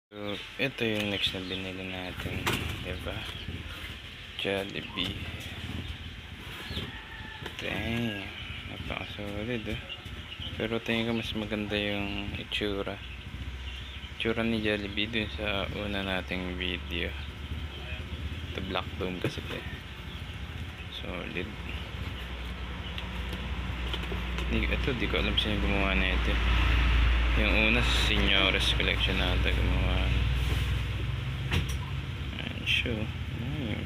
So, ito yung next na binili natin, diba? Jollibee. Dang, napakasolid Pero tingin ko mas maganda yung itsura ni Jollibee dun sa una nating video. Ito Black Dome kasi solid. Ito di ko alam sino gumawa na ito. Yung una Señores Collection ata gumawa. Ayan siya.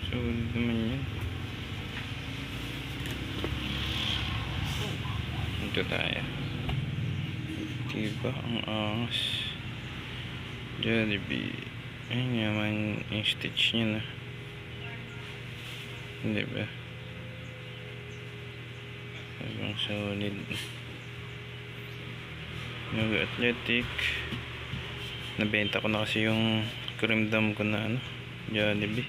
Solid naman yun. Ito tayo. Diba ang angas. Jollibee. Ayun naman yung stitch niya na. Diba? Sobrang solid. Yung athletic. Nabenta ko na kasi yung cream ko na Jollibee.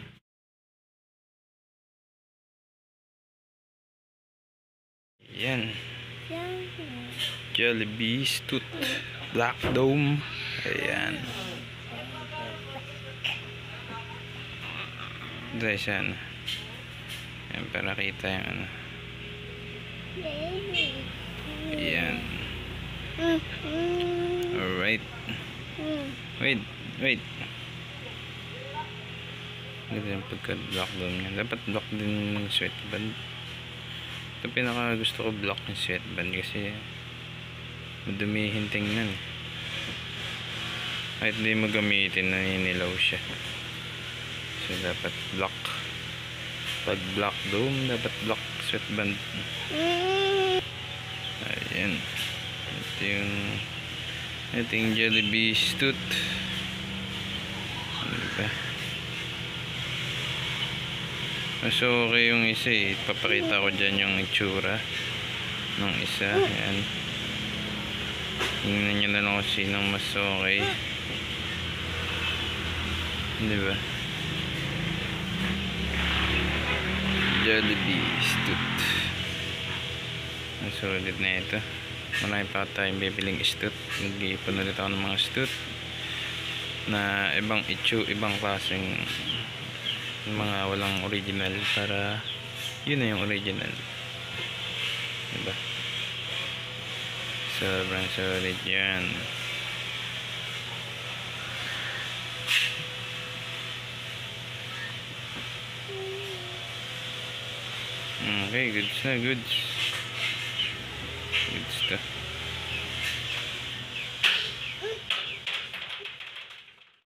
Yan. Jollibee Stoot Black Dome. Ayan. Dahil siya ayan, para kita yung ayan. Alright. Wait. Ganda yung pagka-block doon yan. Dapat block din ng sweatband. Ito pinaka gusto ko block ng sweatband kasi madumihin tingnan. Kahit hindi mo gamitin, naninilaw siya. So dapat block. Pag block dome, dapat block sweatband. Ayan. Ito yung Jollibee Stoot. Diba? So okay yung isa Papakita ko dyan yung itsura ng isa. Ayan. Tingnan nyo na lang kung sinong mas okay. Diba? Jollibee Stoot. Ang solid na ito. Marami pa tayong bibiling Stoot. Nag-iipon ulit ako ng mga Stoot na ibang klaseng mga walang original para yun na yung original. Diba? Sobrang solid yan. Okay, goods na goods.